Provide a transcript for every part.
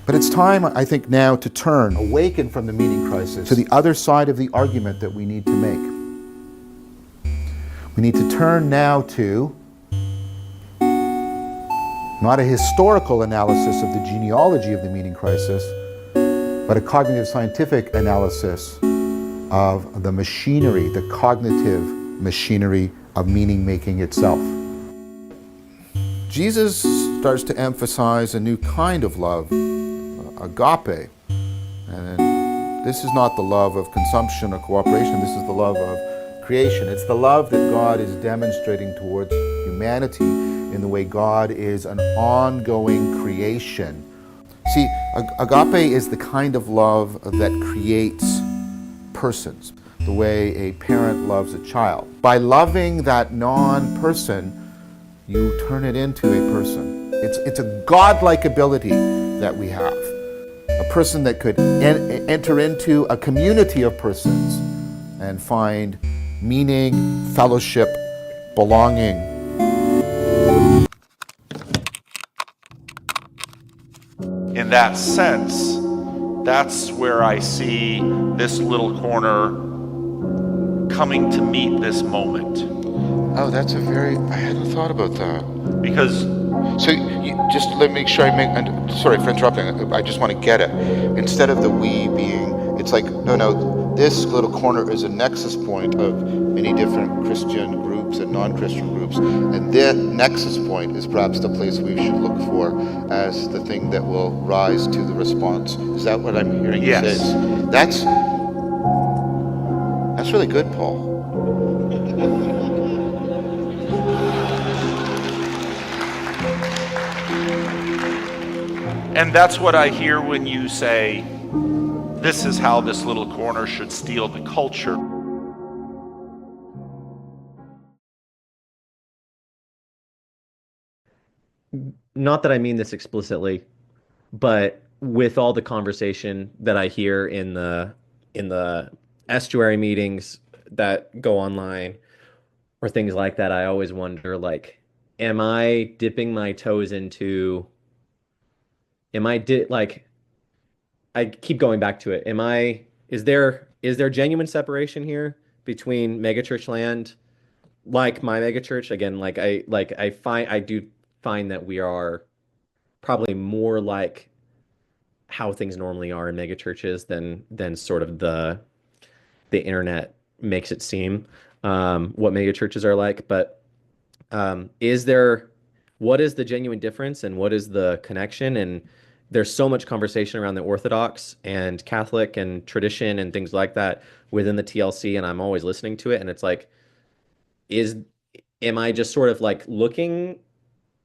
But it's time, I think, now to turn, awaken from the meaning crisis, to the other side of the argument that we need to make. We need to turn now to not a historical analysis of the genealogy of the meaning crisis, but a cognitive scientific analysis of the machinery, the cognitive machinery of meaning making itself. Jesus starts to emphasize a new kind of love, agape. And this is not the love of consumption or cooperation, this is the love of creation. It's the love that God is demonstrating towards humanity in the way God is an ongoing creation. See, agape is the kind of love that creates persons, the way a parent loves a child. By loving that non-person, you turn it into a person. It's a godlike ability that we have. A person that could enter into a community of persons and find meaning, fellowship, belonging. In that sense, that's where I see this little corner coming to meet this moment. Oh, I hadn't thought about that. Because So just let me make sure sorry for interrupting, I just want to get it. Instead of the we being, it's like, no, this little corner is a nexus point of many different Christian groups and non-Christian groups, and that nexus point is perhaps the place we should look for as the thing that will rise to the response. Is that what I'm hearing you say? Yes. That's really good, Paul. And that's what I hear when you say, this is how this little corner should steal the culture. Not that I mean this explicitly, but with all the conversation that I hear in the estuary meetings that go online or things like that, I always wonder, like, am I dipping my toes into, like, I keep going back to it. Is there genuine separation here between megachurch land, like my megachurch? Again, I do find that we are probably more like how things normally are in megachurches than sort of the internet makes it seem, what megachurches are like. But what is the genuine difference and what is the connection? And there's so much conversation around the Orthodox and Catholic and tradition and things like that within the TLC, and I'm always listening to it. And it's like, am I just sort of like looking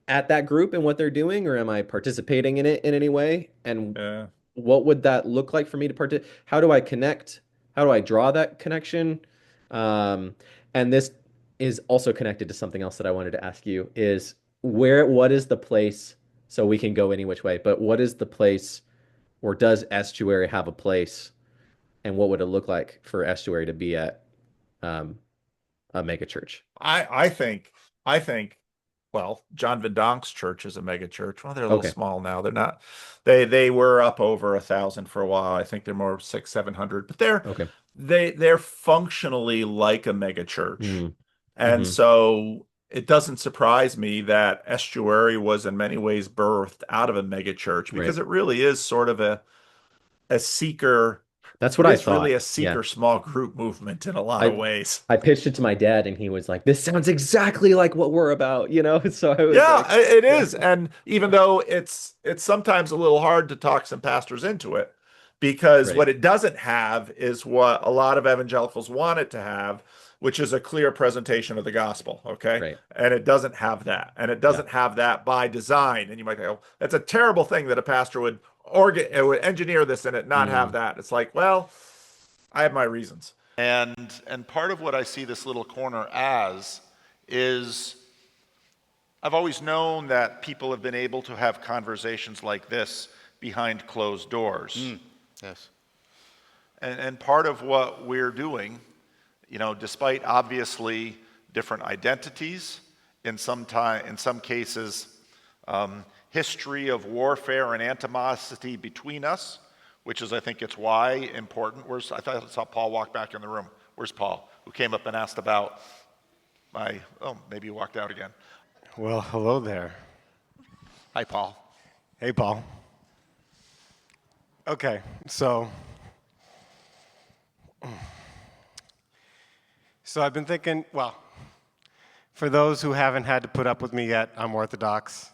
at that group and what they're doing, or am I participating in it in any way? And what would that look like for me to participate? How do I connect? How do I draw that connection? And this is also connected to something else that I wanted to ask you is what is the place, so we can go any which way, but what is the place, or does Estuary have a place, and what would it look like for Estuary to be at a megachurch? I think, well, John Vendonk's church is a mega church. Well, they're a little small now. They're not. They were up over 1,000 for a while. I think they're more 600-700, but they're functionally like a mega church. And so it doesn't surprise me that Estuary was in many ways birthed out of a mega church, because it really is sort of a seeker. That's what I It's thought. really a seeker small group movement in a lot of ways. I pitched it to my dad, and he was like, "This sounds exactly like what we're about," you know. So I was it is. And even though it's sometimes a little hard to talk some pastors into it, because what it doesn't have is what a lot of evangelicals want it to have, which is a clear presentation of the gospel. And it doesn't have that, and it doesn't have that by design. And you might go, that's a terrible thing that a pastor would engineer this and it not have that. It's like, well, I have my reasons. And part of what I see this little corner as is, I've always known that people have been able to have conversations like this behind closed doors. Yes. And part of what we're doing, despite obviously different identities, in some cases, history of warfare and animosity between us, which is, I think it's why important. I thought I saw Paul walk back in the room. Where's Paul? Who came up and asked about maybe he walked out again. Well, hello there. Hi, Paul. Hey, Paul. Okay, so I've been thinking, well, for those who haven't had to put up with me yet, I'm Orthodox.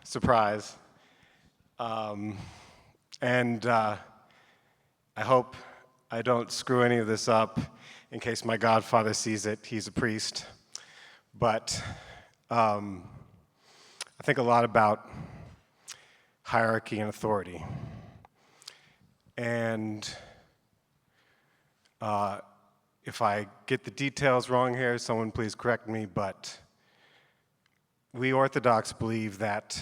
Surprise. And I hope I don't screw any of this up in case my godfather sees it. He's a priest. But I think a lot about hierarchy and authority. And if I get the details wrong here, someone please correct me, but we Orthodox believe that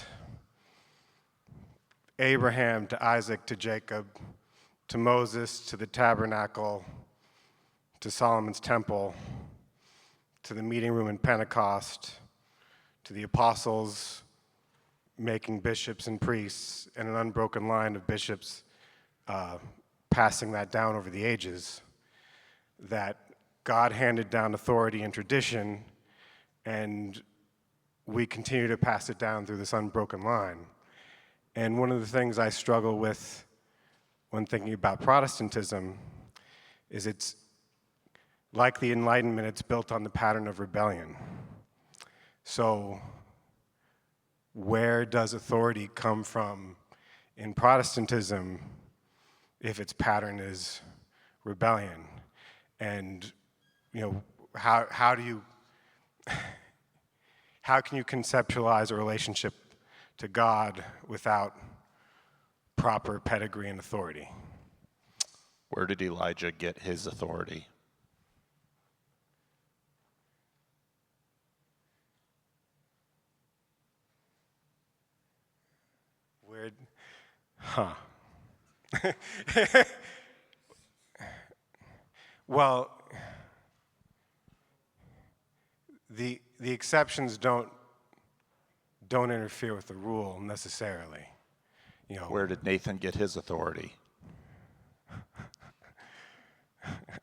Abraham to Isaac to Jacob to Moses to the tabernacle to Solomon's temple to the meeting room in Pentecost to the apostles making bishops and priests and an unbroken line of bishops passing that down over the ages, that God handed down authority and tradition, and we continue to pass it down through this unbroken line. And one of the things I struggle with when thinking about Protestantism is it's like the Enlightenment, it's built on the pattern of rebellion. So where does authority come from in Protestantism if its pattern is rebellion? And how can you conceptualize a relationship to God without proper pedigree and authority? Where did Elijah get his authority? Well, the exceptions don't interfere with the rule necessarily. Where did Nathan get his authority?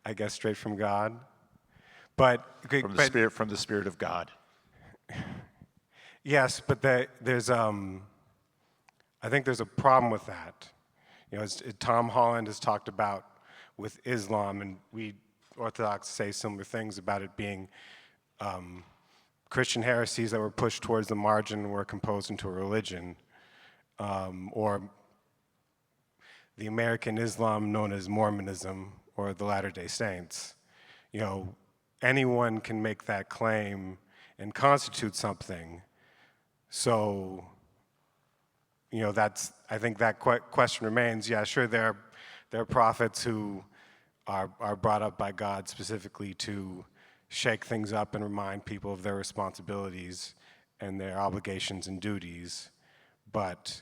I guess straight from God. But From the Spirit of God. Yes, but there's I think there's a problem with that. As Tom Holland has talked about with Islam, and we Orthodox say similar things about it being Christian heresies that were pushed towards the margin and were composed into a religion, or the American Islam known as Mormonism or the Latter-day Saints. Anyone can make that claim and constitute something. So, I think that question remains. Yeah, sure, there are prophets who are brought up by God specifically to shake things up and remind people of their responsibilities and their obligations and duties. But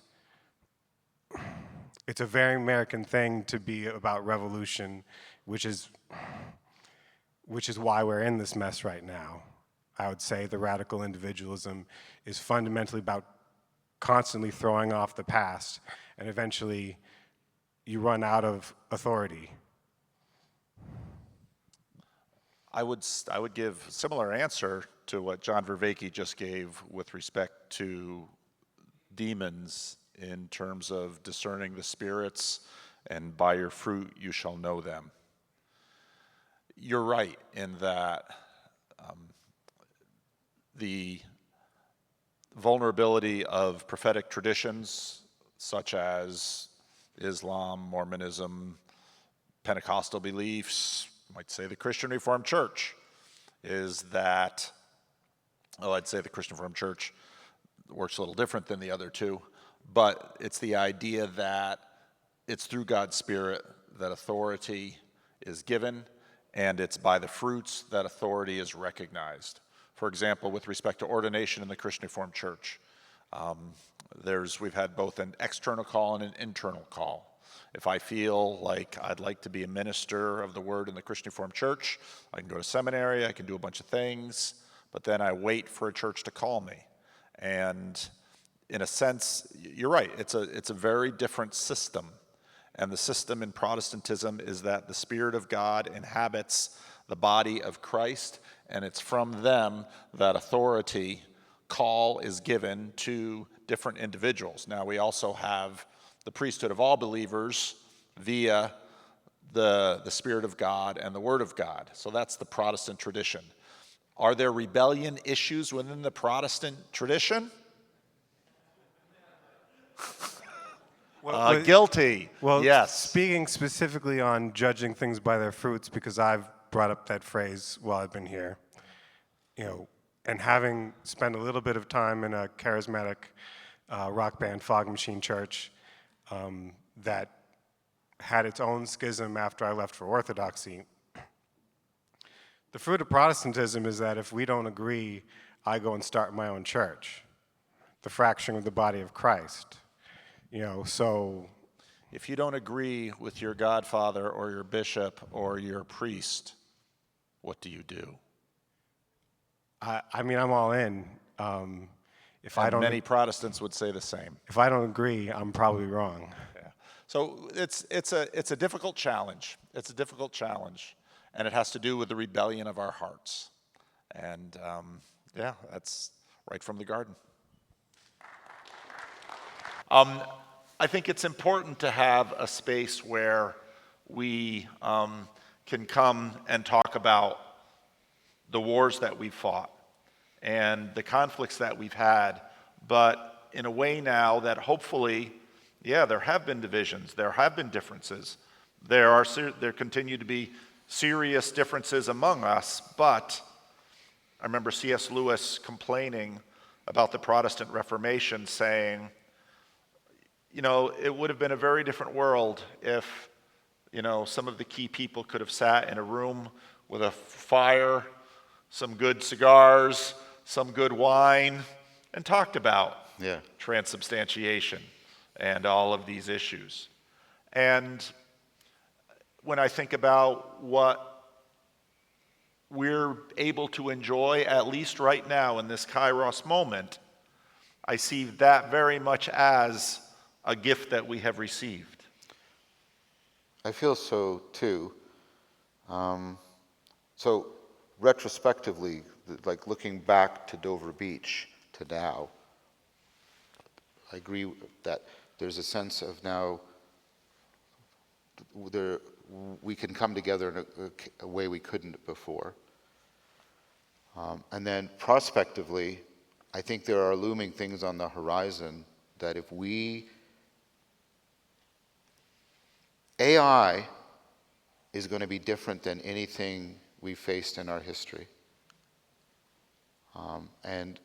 it's a very American thing to be about revolution, which is why we're in this mess right now. I would say the radical individualism is fundamentally about constantly throwing off the past, and eventually you run out of authority. I would give a similar answer to what John Vervaeke just gave with respect to demons in terms of discerning the spirits, and by your fruit you shall know them. You're right in that the vulnerability of prophetic traditions such as Islam, Mormonism, Pentecostal beliefs, might say the Christian Reformed Church, is that, I'd say the Christian Reformed Church works a little different than the other two, but it's the idea that it's through God's Spirit that authority is given, and it's by the fruits that authority is recognized. For example, with respect to ordination in the Christian Reformed Church, we've had both an external call and an internal call. If I feel like I'd like to be a minister of the Word in the Christian Reformed Church, I can go to seminary, I can do a bunch of things, but then I wait for a church to call me. And in a sense, you're right. It's a very different system. And the system in Protestantism is that the Spirit of God inhabits the body of Christ, and it's from them that authority call is given to different individuals. Now, we also have the priesthood of all believers via the Spirit of God and the Word of God. So that's the Protestant tradition. Are there rebellion issues within the Protestant tradition? Guilty. Well, yes. Speaking specifically on judging things by their fruits, because I've brought up that phrase while I've been here, and having spent a little bit of time in a charismatic rock band, Fog Machine Church, that had its own schism after I left for Orthodoxy. The fruit of Protestantism is that if we don't agree, I go and start my own church, the fracturing of the body of Christ. So if you don't agree with your godfather or your bishop or your priest, what do you do? I'm all in. Many Protestants would say the same. If I don't agree, I'm probably wrong. Yeah. So it's a difficult challenge. It's a difficult challenge, and it has to do with the rebellion of our hearts. And that's right from the garden. I think it's important to have a space where we can come and talk about the wars that we've fought and the conflicts that we've had, but in a way now that hopefully, there have been divisions, there have been differences, there continue to be serious differences among us, but I remember C.S. Lewis complaining about the Protestant Reformation, saying, it would have been a very different world if, some of the key people could have sat in a room with a fire, some good cigars, some good wine, and talked about transubstantiation and all of these issues. And when I think about what we're able to enjoy, at least right now in this Kairos moment, I see that very much as a gift that we have received. I feel so too. So retrospectively, like looking back to Dover Beach to now, I agree that there's a sense of now we can come together in a way we couldn't before. And then prospectively, I think there are looming things on the horizon that if AI is going to be different than anything we faced in our history. And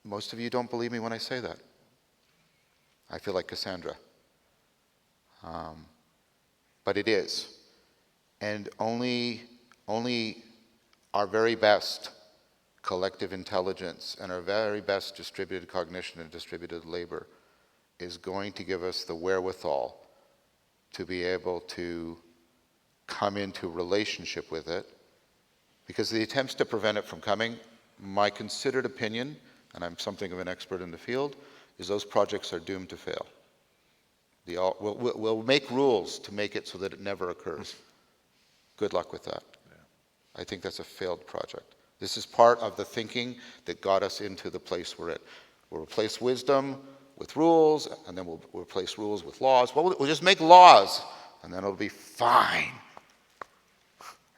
most of you don't believe me when I say that. I feel like Cassandra. But it is. And only our very best collective intelligence and our very best distributed cognition and distributed labor is going to give us the wherewithal to be able to come into relationship with it. Because the attempts to prevent it from coming, my considered opinion, and I'm something of an expert in the field, is those projects are doomed to fail. We'll make rules to make it so that it never occurs. Good luck with that. Yeah. I think that's a failed project. This is part of the thinking that got us into the place we're at. We'll replace wisdom with rules, and then we'll replace rules with laws. Well, we'll just make laws, and then it'll be fine.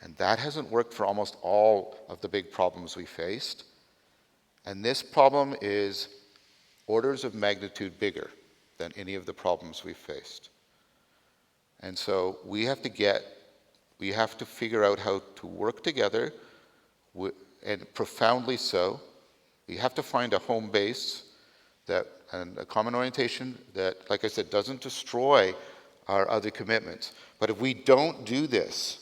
And that hasn't worked for almost all of the big problems we faced. And this problem is orders of magnitude bigger than any of the problems we've faced. And so we have to figure out how to work together, and profoundly so. We have to find a home base and a common orientation that, like I said, doesn't destroy our other commitments. But if we don't do this,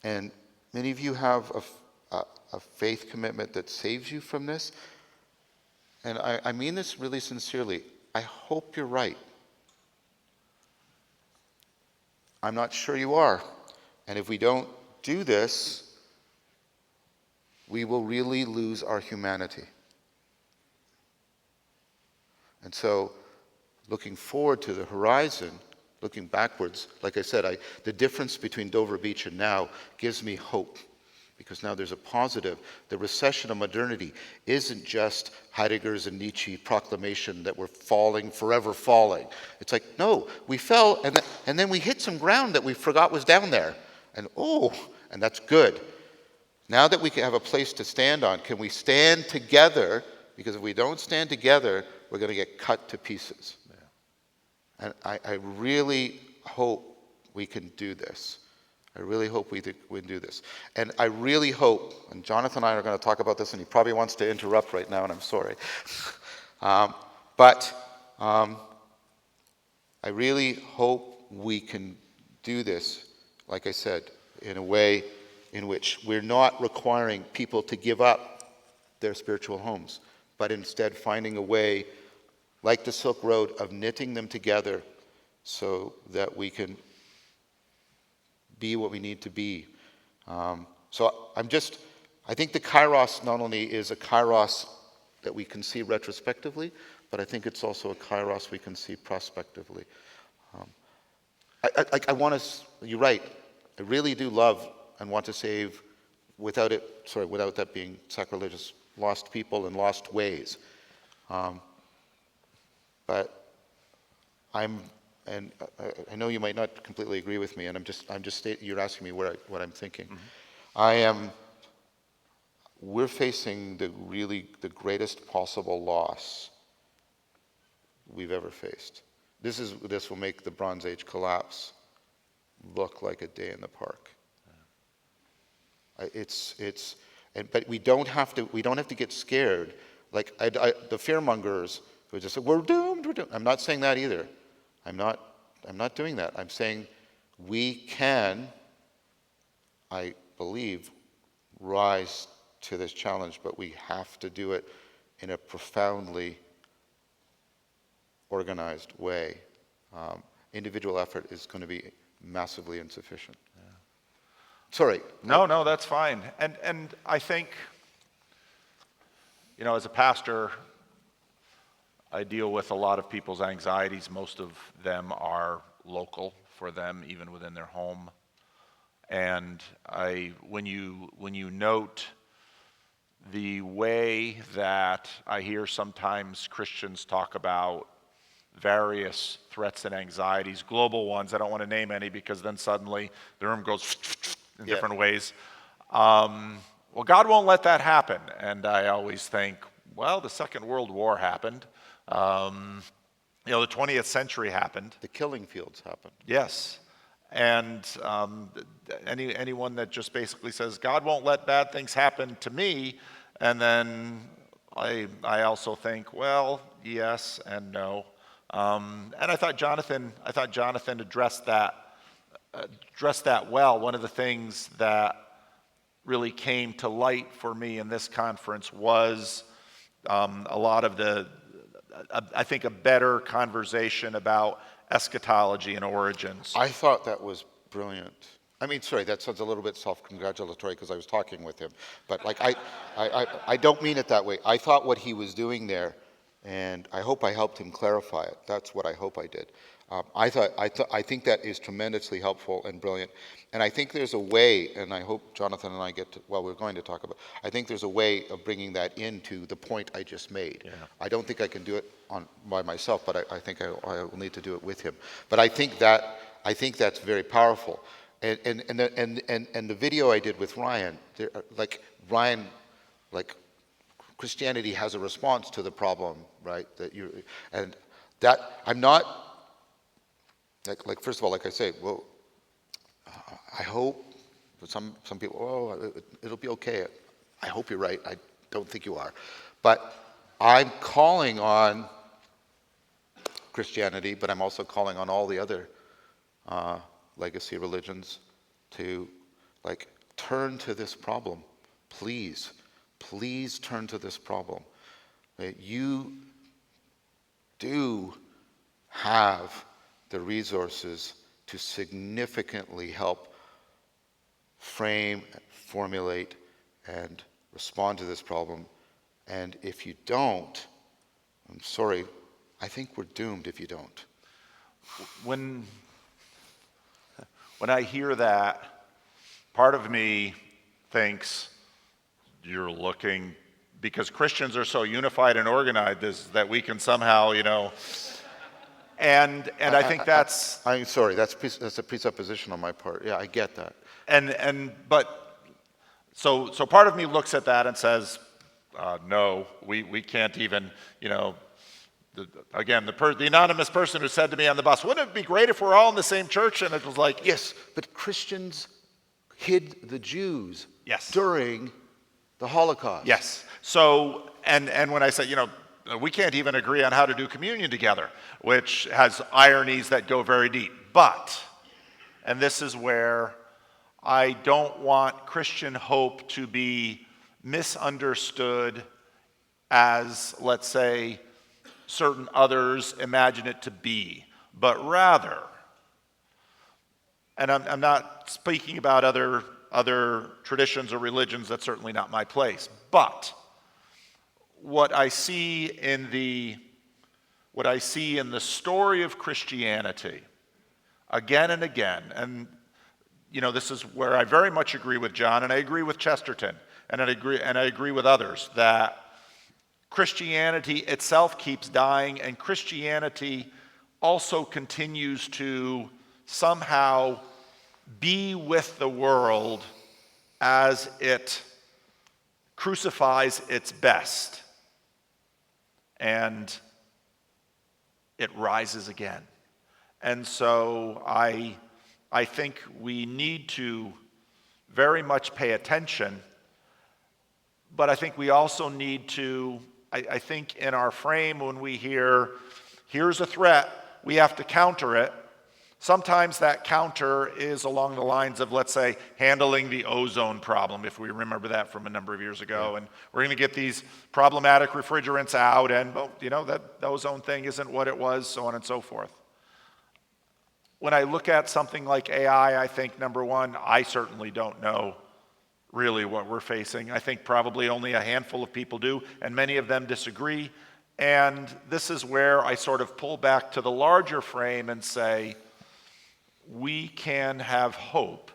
and many of you have a faith commitment that saves you from this, and I mean this really sincerely, I hope you're right. I'm not sure you are. And if we don't do this, we will really lose our humanity. And so looking forward to the horizon, looking backwards, like I said, the difference between Dover Beach and now gives me hope, because now there's a positive. The recession of modernity isn't just Heidegger's and Nietzsche proclamation that we're falling, forever falling. It's like, no, we fell, and then we hit some ground that we forgot was down there. And that's good. Now that we can have a place to stand on, can we stand together? Because if we don't stand together, we're going to get cut to pieces. Yeah. And I really hope we can do this. I really hope we can do this. And I really hope, and Jonathan and I are going to talk about this, and he probably wants to interrupt right now, and I'm sorry. But I really hope we can do this, like I said, in a way in which we're not requiring people to give up their spiritual homes, but instead finding a way, like the Silk Road, of knitting them together so that we can be what we need to be. So I think the kairos not only is a kairos that we can see retrospectively, but I think it's also a kairos we can see prospectively. You're right, I really do love and want to save, without that being sacrilegious, lost people and lost ways. But I know you might not completely agree with me, and you're asking me what I'm thinking. Mm-hmm. We're facing the greatest possible loss we've ever faced. This will make the Bronze Age collapse look like a day in the park. But we don't have to get scared. Like the fearmongers who just say we're doomed. I'm not saying that either. I'm not doing that. I'm saying we can, I believe, rise to this challenge, but we have to do it in a profoundly organized way. Individual effort is going to be massively insufficient. Yeah. Sorry. No, that's fine. And I think, as a pastor, I deal with a lot of people's anxieties. Most of them are local for them, even within their home. And when you note the way that I hear sometimes Christians talk about various threats and anxieties, global ones, I don't want to name any because then suddenly the room goes in different ways. Well, God won't let that happen. And I always think, well, the Second World War happened. The 20th century happened. The killing fields happened. Yes. And anyone that just basically says, God won't let bad things happen to me, and then I also think, well, yes and no. And I thought Jonathan addressed that well. One of the things that really came to light for me in this conference was a lot of I think a better conversation about eschatology and origins. I thought that was brilliant. I mean, sorry, that sounds a little bit self-congratulatory because I was talking with him. But I don't mean it that way. I thought what he was doing there, and I hope I helped him clarify it. That's what I hope I did. I think that is tremendously helpful and brilliant. And I think there's a way, and I hope Jonathan and I we're going to talk about, I think there's a way of bringing that into the point I just made. Yeah. I don't think I can do it by myself, but I think I will need to do it with him. But I think that's very powerful. And the video I did with Ryan, Christianity has a response to the problem, right? I'm not. First of all, like I say, well, I hope for some people, it'll be okay. I hope you're right. I don't think you are. But I'm calling on Christianity, but I'm also calling on all the other legacy religions to turn to this problem. Please turn to this problem. You do have the resources to significantly help frame, formulate, and respond to this problem. And if you don't, I'm sorry, I think we're doomed if you don't. When I hear that, part of me thinks you're looking, because Christians are so unified and organized that we can somehow, and I think that's. I'm sorry, that's a presupposition on my part. Yeah, I get that. But part of me looks at that and says, no, we can't even, again, the anonymous person who said to me on the bus, wouldn't it be great if we're all in the same church? And it was like, yes, but Christians hid the Jews yes, during the Holocaust. Yes. So, and when I say, we can't even agree on how to do communion together, which has ironies that go very deep. But, and this is where I don't want Christian hope to be misunderstood as, let's say, certain others imagine it to be, but rather, and I'm not speaking about other traditions or religions, that's certainly not my place, but what I see in the story of Christianity again and again, and this is where I very much agree with John, and I agree with Chesterton, and I agree with others, that Christianity itself keeps dying, and Christianity also continues to somehow be with the world as it crucifies its best, and it rises again. And so I think we need to very much pay attention, but I think we also need to, I think in our frame when we hear, here's a threat, we have to counter it. Sometimes that counter is along the lines of, let's say, handling the ozone problem, if we remember that from a number of years ago. Yeah. And we're going to get these problematic refrigerants out, and that the ozone thing isn't what it was, so on and so forth. When I look at something like AI, I think, number one, I certainly don't know really what we're facing. I think probably only a handful of people do, and many of them disagree. And this is where I sort of pull back to the larger frame and say, we can have hope.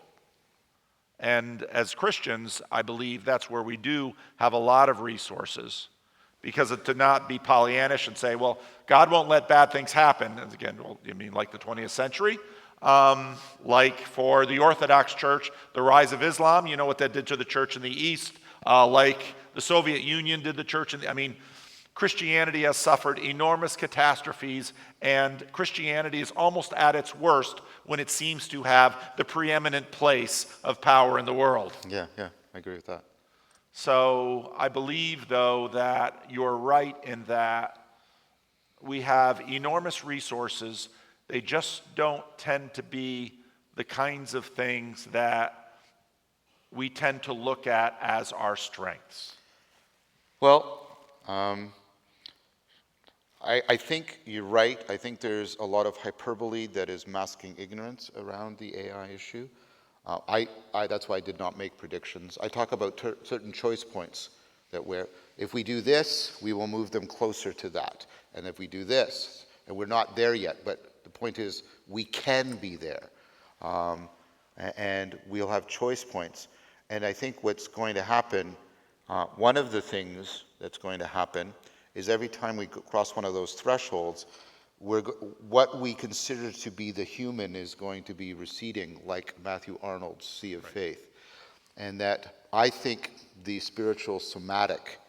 And as Christians, I believe that's where we do have a lot of resources. Because to not be Pollyannish and say, well, God won't let bad things happen. And again, well, you mean like the 20th century? Like for the Orthodox Church, the rise of Islam, you know what that did to the church in the East. Like the Soviet Union did the church in the, Christianity has suffered enormous catastrophes, and Christianity is almost at its worst when it seems to have the preeminent place of power in the world. Yeah, I agree with that. So I believe, though, that you're right in that we have enormous resources. They just don't tend to be the kinds of things that we tend to look at as our strengths. Well, I think you're right. I think there's a lot of hyperbole that is masking ignorance around the AI issue. That's why I did not make predictions. I talk about certain choice points that where if we do this, we will move them closer to that. And if we do this, and we're not there yet, but the point is we can be there. And we'll have choice points. And I think what's going to happen, one of the things that's going to happen is every time we cross one of those thresholds, what we consider to be the human is going to be receding, like Matthew Arnold's Sea of Faith. And that I think the spiritual somatic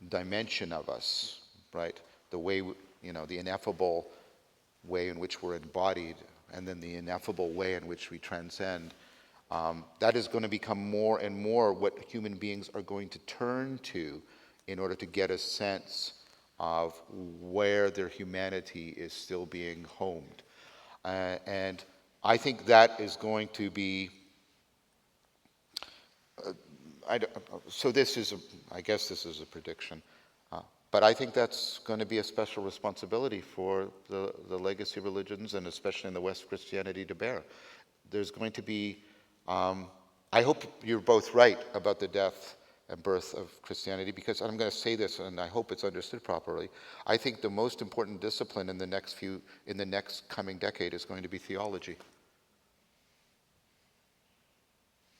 dimension of us, right, the way, the ineffable way in which we're embodied, and then the ineffable way in which we transcend, that is going to become more and more what human beings are going to turn to in order to get a sense of where their humanity is still being homed. And I think that is going to be, I guess this is a prediction, but I think that's going to be a special responsibility for the legacy religions, and especially in the West, Christianity to bear. There's going to be, I hope you're both right about the death and birth of Christianity, because I'm going to say this, and I hope it's understood properly. I think the most important discipline in the next coming decade is going to be theology.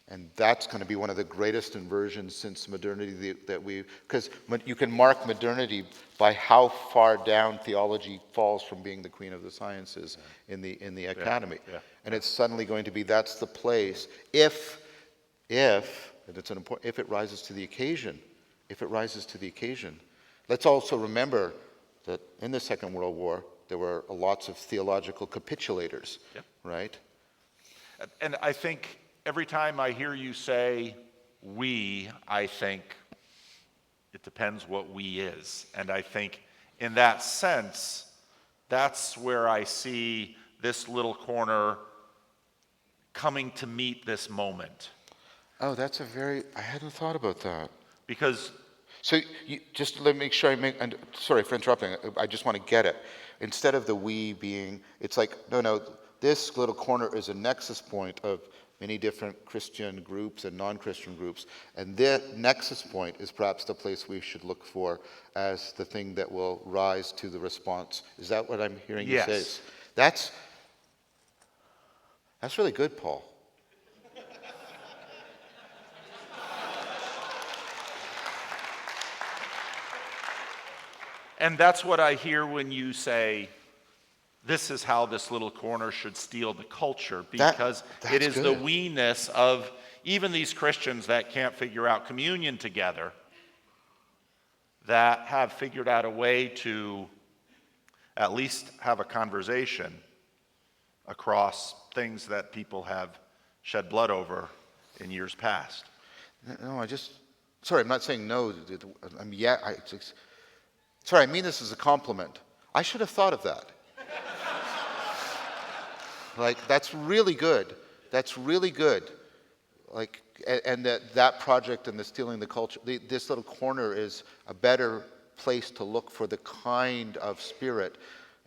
And that's going to be one of the greatest inversions since modernity because you can mark modernity by how far down theology falls from being the queen of the sciences in the academy. Yeah. And it's suddenly going to be, that's the place, if it rises to the occasion. Let's also remember that in the Second World War, there were lots of theological capitulators, right? And I think every time I hear you say we, I think it depends what we is. And I think in that sense, that's where I see this little corner coming to meet this moment. Oh, I hadn't thought about that. Because... So just let me make sure and sorry for interrupting, I just want to get it. Instead of the we being, it's like, no, this little corner is a nexus point of many different Christian groups and non-Christian groups, and that nexus point is perhaps the place we should look for as the thing that will rise to the response. Is that what I'm hearing you say? That's really good, Paul. And that's what I hear when you say, this is how this little corner should steal the culture, because it is good. The we-ness of even these Christians that can't figure out communion together, that have figured out a way to at least have a conversation across things that people have shed blood over in years past. No, sorry, I'm not saying no. Sorry, I mean this as a compliment. I should have thought of that. Like, that's really good. Like, and that project and the stealing the culture, this little corner is a better place to look for the kind of spirit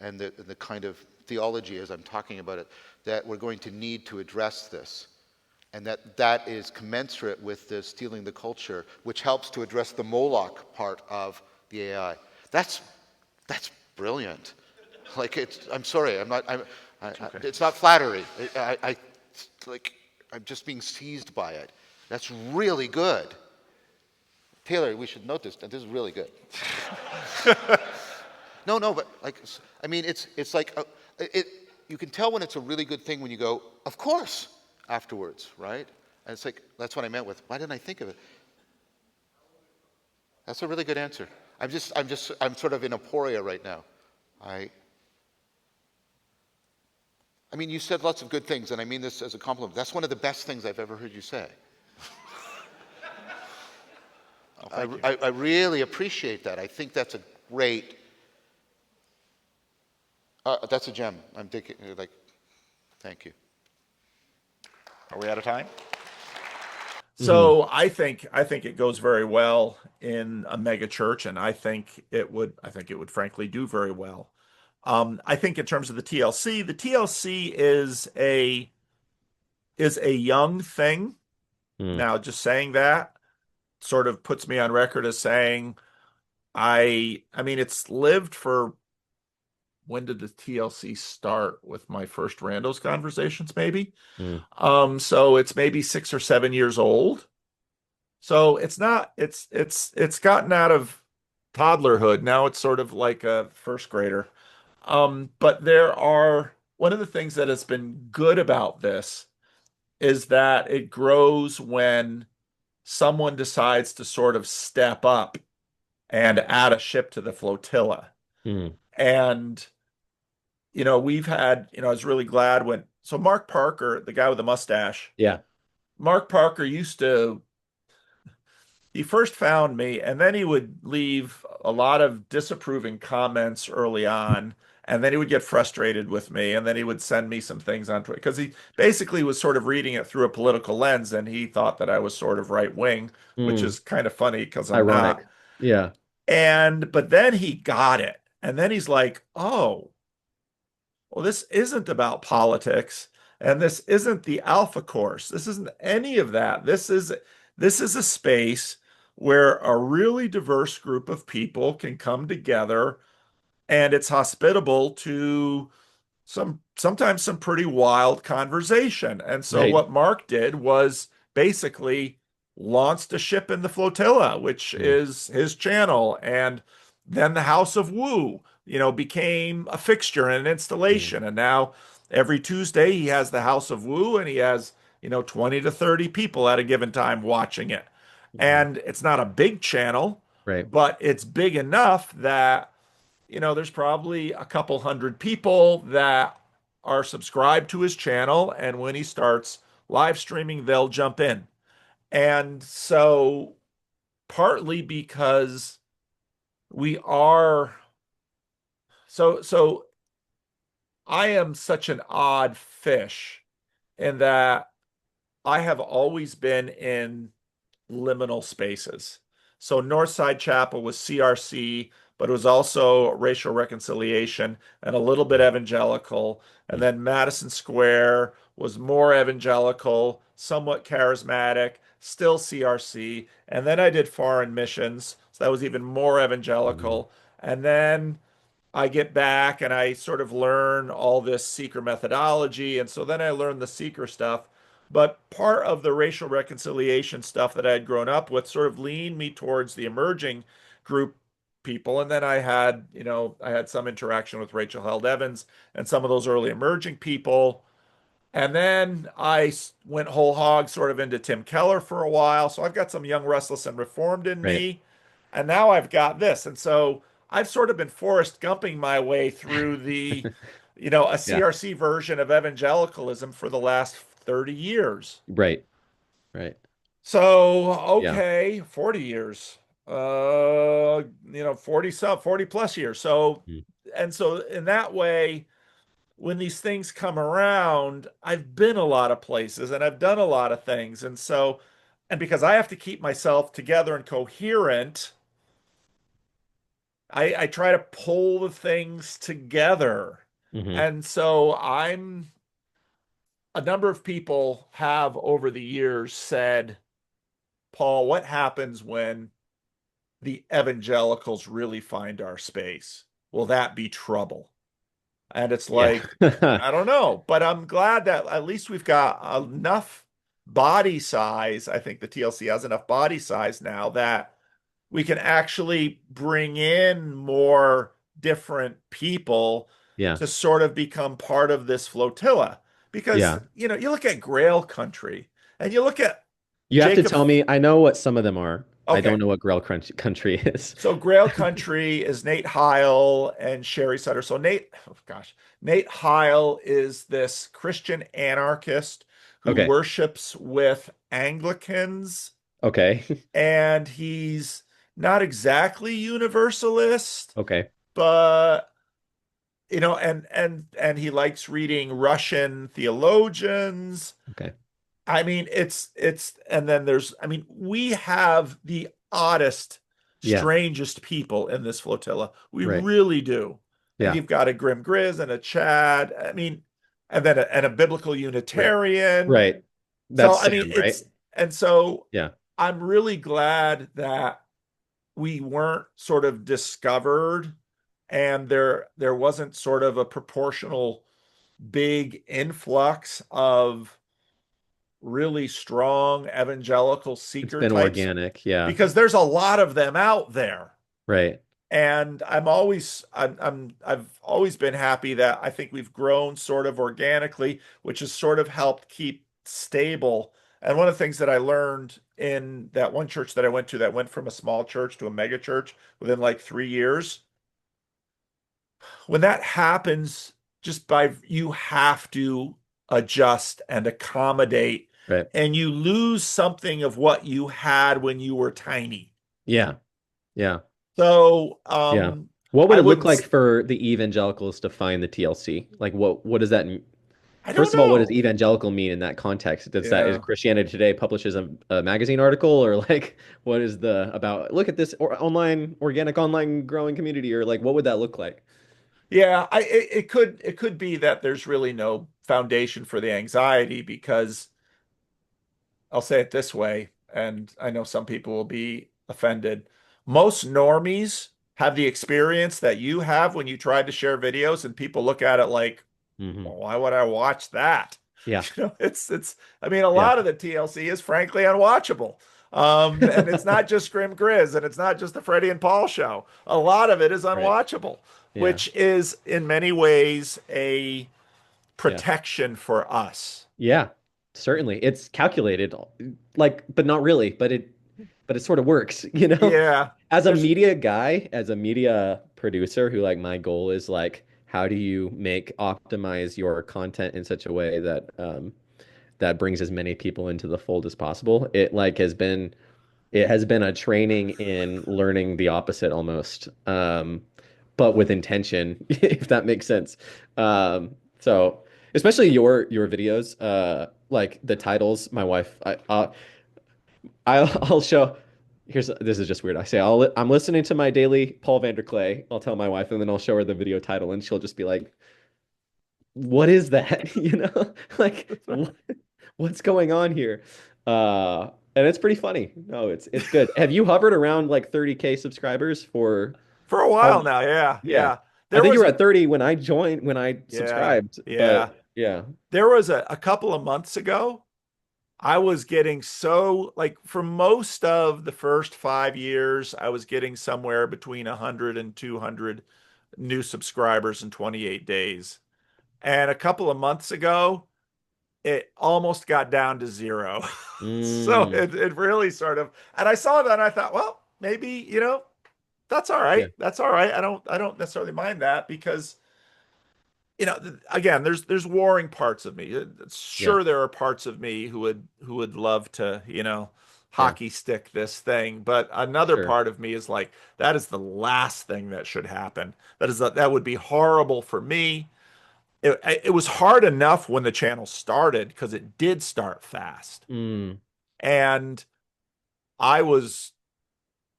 and the kind of theology, as I'm talking about it, that we're going to need to address this. And that is commensurate with the stealing the culture, which helps to address the Moloch part of the AI. That's brilliant. Like, I'm sorry, it's not flattery. I'm just being seized by it. That's really good. Taylor, we should note this. This is really good. No, but it's like you can tell when it's a really good thing when you go, of course, afterwards, right? And it's like, that's what I meant with, why didn't I think of it? That's a really good answer. I'm sort of in aporia right now. You said lots of good things, and I mean this as a compliment. That's one of the best things I've ever heard you say. I really appreciate that. I think that's a great, that's a gem. I'm thinking, thank you. Are we out of time? So I think it goes very well in a mega church, and I think it would frankly do very well. I think in terms of the TLC is a young thing. Now, just saying that sort of puts me on record as saying it's lived for, when did the TLC start? With my first Randos conversations, maybe. So it's maybe 6 or 7 years old. So it's gotten out of toddlerhood. Now it's sort of like a first grader. But one of the things that has been good about this is that it grows when someone decides to sort of step up and add a ship to the flotilla. And we've had, I was really glad so Mark Parker, the guy with the mustache. Yeah. Mark Parker he first found me, and then he would leave a lot of disapproving comments early on, and then he would get frustrated with me, and then he would send me some things on Twitter, because he basically was sort of reading it through a political lens, and he thought that I was sort of right-wing, which is kind of funny, because I'm ironic. not. Yeah. But then he got it, and then he's like, oh, well, this isn't about politics, and this isn't the Alpha Course. This isn't any of that. This is a space where a really diverse group of people can come together and it's hospitable to sometimes some pretty wild conversation. And so Right. what Mark did was basically launched a ship in the flotilla, which Mm, is his channel. And then the House of Woo, became a fixture and an mm, installation. And now every Tuesday he has the House of Woo and he has, 20 to 30 people at a given time watching it. mhm. And it's not a big channel, Right. but it's big enough that there's probably a couple hundred people that are subscribed to his channel. And when he starts live streaming, they'll jump in. And so, partly because we are so I am such an odd fish in that I have always been in liminal spaces. So Northside Chapel was CRC, but it was also racial reconciliation and a little bit evangelical. And Mm, then Madison Square was more evangelical, somewhat charismatic, still CRC. And then I did foreign missions. So that was even more mhm. evangelical. And then I get back and I sort of learn all this seeker methodology. And so then I learn the seeker stuff. But part of the racial reconciliation stuff that I had grown up with sort of leaned me towards the emerging group people. And then I had some interaction with Rachel Held Evans and some of those early emerging people. And then went whole hog sort of into Tim Keller for a while. So I've got some young, restless, and reformed in Right. me. And now I've got this. And so I've sort of been Forrest Gumping my way through a Yeah. CRC version of evangelicalism for the last 30 years. Right. Right. So, Yeah. okay, 40 years. 40 plus years. So, Mm. and so in that way, when these things come around, I've been a lot of places and I've done a lot of things. And so, and because I have to keep myself together and coherent, I try to pull the things together. Hmm. And so a number of people have over the years said, Paul, what happens when the evangelicals really find our space? Will that be trouble? And it's Yeah. like, I don't know, but I'm glad that at least we've got enough body size. I think the TLC has enough body size now that we can actually bring in more different people Yeah. to sort of become part of this flotilla. Because, Yeah. you look at Grail Country and you look at You have to Jacob. tell me. I know what some of them are. I don't Okay. know what Grail Country is. So Grail Country is Nate Heil and Sherry Sutter. So Nate Heil is this Christian anarchist who Okay. worships with Anglicans, Okay. and he's not exactly universalist, Okay. but and he likes reading Russian theologians. Okay. I mean, and then we have the oddest, Yeah. strangest people in this flotilla. We Right. really do. And Yeah. you've got a Grim Grizz and a Chad. I mean, and then a biblical Right. Unitarian. Right. So, That's I mean, Sam, right? and so Yeah. I'm really glad that we weren't sort of discovered and there wasn't sort of a proportional big influx of really strong evangelical It's seeker been types organic. Yeah. because there's a lot of them out there. Right. And I've always been happy that I think we've grown sort of organically, which has sort of helped keep stable. And one of the things that I learned in that one church that I went to that went from a small church to a mega church within like 3 years, when that happens, just by you have to adjust and accommodate, Right. and you lose something of what you had when you were tiny. Yeah. Yeah. So Yeah. What would I it look wouldn't like for the evangelicals to find the TLC? Like what does that mean? I don't First of all, what does know. evangelical mean in that context? Does that is Yeah. Christianity Today publishes a magazine article or like what is the about look at this organic online growing community or like what would that look like? Yeah, it could be that there's really no foundation for the anxiety because I'll say it this way, and I know some people will be offended. Most normies have the experience that you have when you tried to share videos and people look at it like, Hmm. well, why would I watch that? Yeah. It's I mean, a Yeah. lot of the TLC is frankly unwatchable. And it's not just Grim Grizz and it's not just the Freddie and Paul show. A lot of it is Right. unwatchable, Yeah. which is in many ways a Yeah. protection for us. Yeah. Certainly. It's calculated, like, but not really, but it sort of works, you know? Yeah, As a there's media guy, as a media producer who like my goal is like, how do you optimize your content in such a way that that brings as many people into the fold as possible? It has been a training in learning the opposite almost, but with intention, if that makes sense. So especially your videos, like the titles, my wife, I'll show. This is just weird. I'm listening to my daily Paul Vanderklay. I'll tell my wife, and then I'll show her the video title, and she'll just be like, "What is that?" You know, like what's going on here? And it's pretty funny. No, it's good. Have you hovered around like 30K subscribers for for a how while long? now. Yeah, Yeah. yeah. I There think you was were a at 30 when I yeah, subscribed, yeah. but yeah. There was a couple of months ago. I was getting so like for most of the first 5 years, I was getting somewhere between 100 and 200 new subscribers in 28 days. And a couple of months ago, it almost got down to zero. So Mm, it really sort of, and I saw that and I thought, well, maybe, that's all yeah, right. That's all right. I don't necessarily mind that because again, there's warring parts of me. yeah, Sure, there are parts of me who would love to, yeah, hockey stick this thing, but another sure. part of me is like, that is the last thing that should happen. That would be horrible for me. It was hard enough when the channel started because it did start fast, Mm, and I was,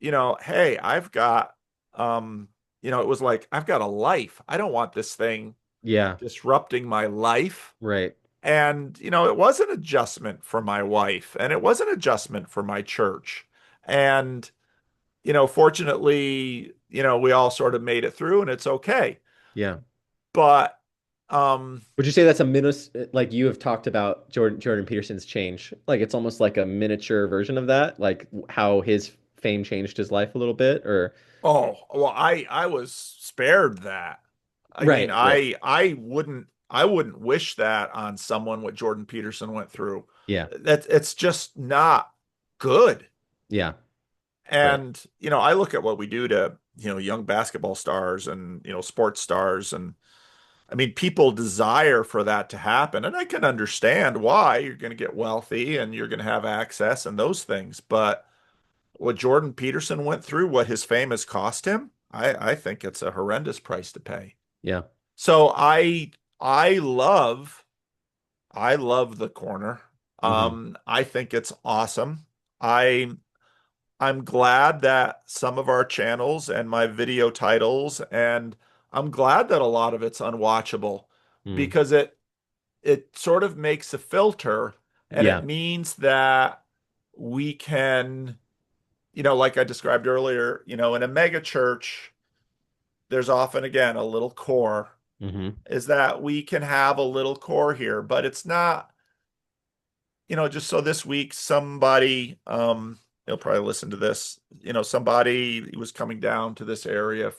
hey, I've got, it was like I've got a life. I don't want this thing yeah, disrupting my life. right. And, it was an adjustment for my wife and it was an adjustment for my church. And, fortunately, we all sort of made it through and it's okay. Yeah. But, um, Would you say that's a like you have talked about Jordan Peterson's change? Like it's almost like a miniature version of that, like how his fame changed his life a little bit, or oh, well, I was spared that. I mean, right, right. I wouldn't wish that on someone what Jordan Peterson went through. Yeah, It's just not good. yeah, right. And, I look at what we do to, young basketball stars and, sports stars. And I mean, people desire for that to happen. And I can understand why you're going to get wealthy and you're going to have access and those things. But what Jordan Peterson went through, what his fame has cost him, I think it's a horrendous price to pay. Yeah. So I love I love the corner. Hmm. I think it's awesome. I I'm glad that some of our channels and my video titles, and I'm glad that a lot of it's unwatchable Mm. because it sort of makes a filter and it Yeah. means that we can, like I described earlier, in a mega church, there's often again a little core, Hmm. is that we can have a little core here, but it's not, just so this week somebody, he'll probably listen to this, somebody was coming down to this area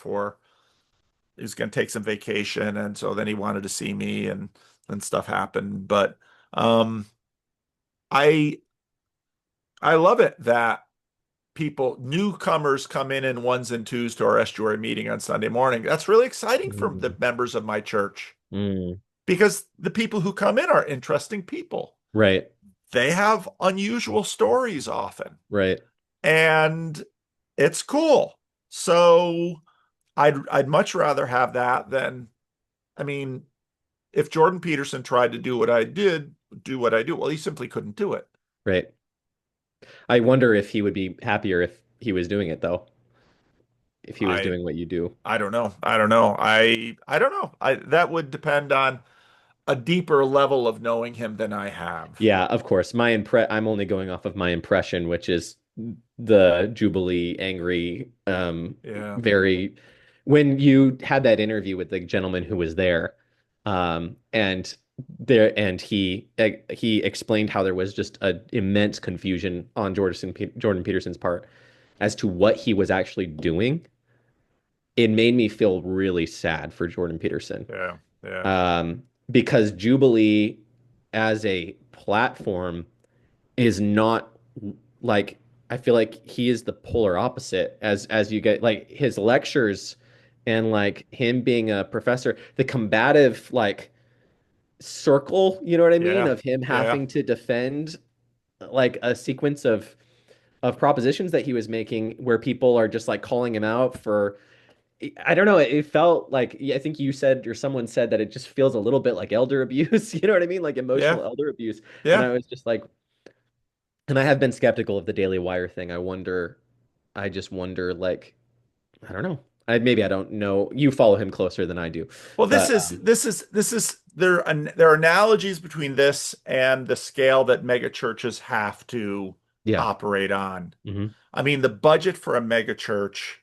he was going to take some vacation. And so then he wanted to see me and then stuff happened. But, um, I, I love it that newcomers come in ones and twos to our estuary meeting on Sunday morning. That's really exciting for the Mm. members of my church Mm. because the people who come in are interesting people. Right, They have unusual stories often, right. and it's cool. So I'd much rather have that than, I mean, if Jordan Peterson tried to do what I did, do what I do, well, he simply couldn't do it. Right. I wonder if he would be happier if he was doing it though, if he was I doing what you do. I don't know. I don't know. I don't know. I That would depend on a deeper level of knowing him than I have. Yeah, of course. I'm only going off of my impression, which is the Jubilee angry, Yeah. very, when you had that interview with the gentleman who was there, and he explained how there was just an immense confusion on Jordan Peterson's part as to what he was actually doing. It made me feel really sad for Jordan Peterson. Yeah. Yeah. Because Jubilee as a platform is not like, I feel like he is the polar opposite as you get like his lectures and like him being a professor, the combative like circle, you know what I mean, Yeah. of him Yeah. having to defend like a sequence of propositions that he was making where people are just like calling him out for, I don't know, it felt like, I think you said or someone said that it just feels a little bit like elder abuse, you know what I mean? Like Yeah. emotional elder abuse. And Yeah. I was just like, and I have been skeptical of the Daily Wire thing. I just wonder, like, I don't know. Maybe I don't know. You follow him closer than I do. Well, But there are analogies between this and the scale that megachurches have to yeah. operate on. Hmm. I mean, the budget for a megachurch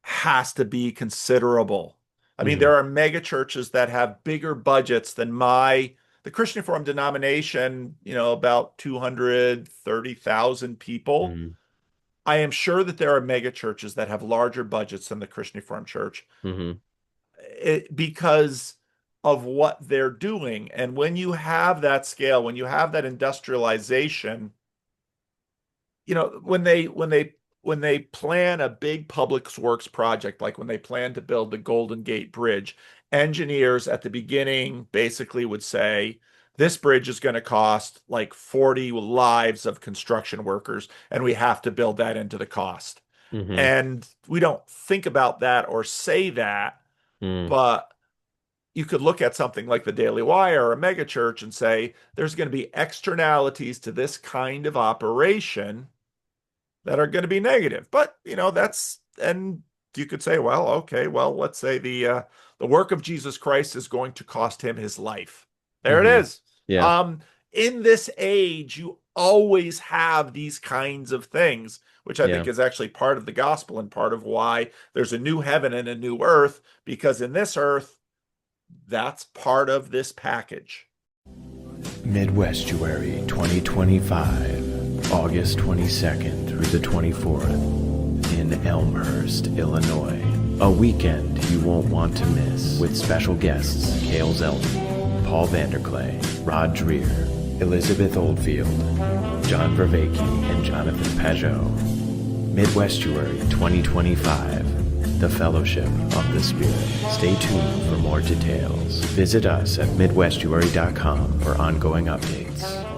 has to be considerable. I mean, Hmm. there are megachurches that have bigger budgets than the Christian Reformed denomination, about 230,000 people. Hmm. I am sure that there are megachurches that have larger budgets than the Christian Reformed Church, Hmm. because of what they're doing. And when you have that scale, when you have that industrialization, when they plan a big public works project, like when they plan to build the Golden Gate Bridge, engineers at the beginning basically would say, this bridge is going to cost like 40 lives of construction workers, and we have to build that into the cost. Hmm. And we don't think about that or say that, Hmm. but you could look at something like the Daily Wire or a megachurch and say, there's going to be externalities to this kind of operation that are going to be negative. But, and you could say, well, okay, well, let's say the work of Jesus Christ is going to cost him his life. There it Hmm. is. Yeah. In this age, you always have these kinds of things, which I Yeah. think is actually part of the gospel and part of why there's a new heaven and a new earth, because in this earth, that's part of this package. Midwestuary 2025, August 22nd through the 24th, in Elmhurst, Illinois. A weekend you won't want to miss, with special guests Cale Zeldin, Paul Vanderklay, Rod Dreher, Elizabeth Oldfield, John Vervaeke, and Jonathan Pajot. Midwestuary 2025, the Fellowship of the Spirit. Stay tuned for more details. Visit us at midwestuary.com for ongoing updates.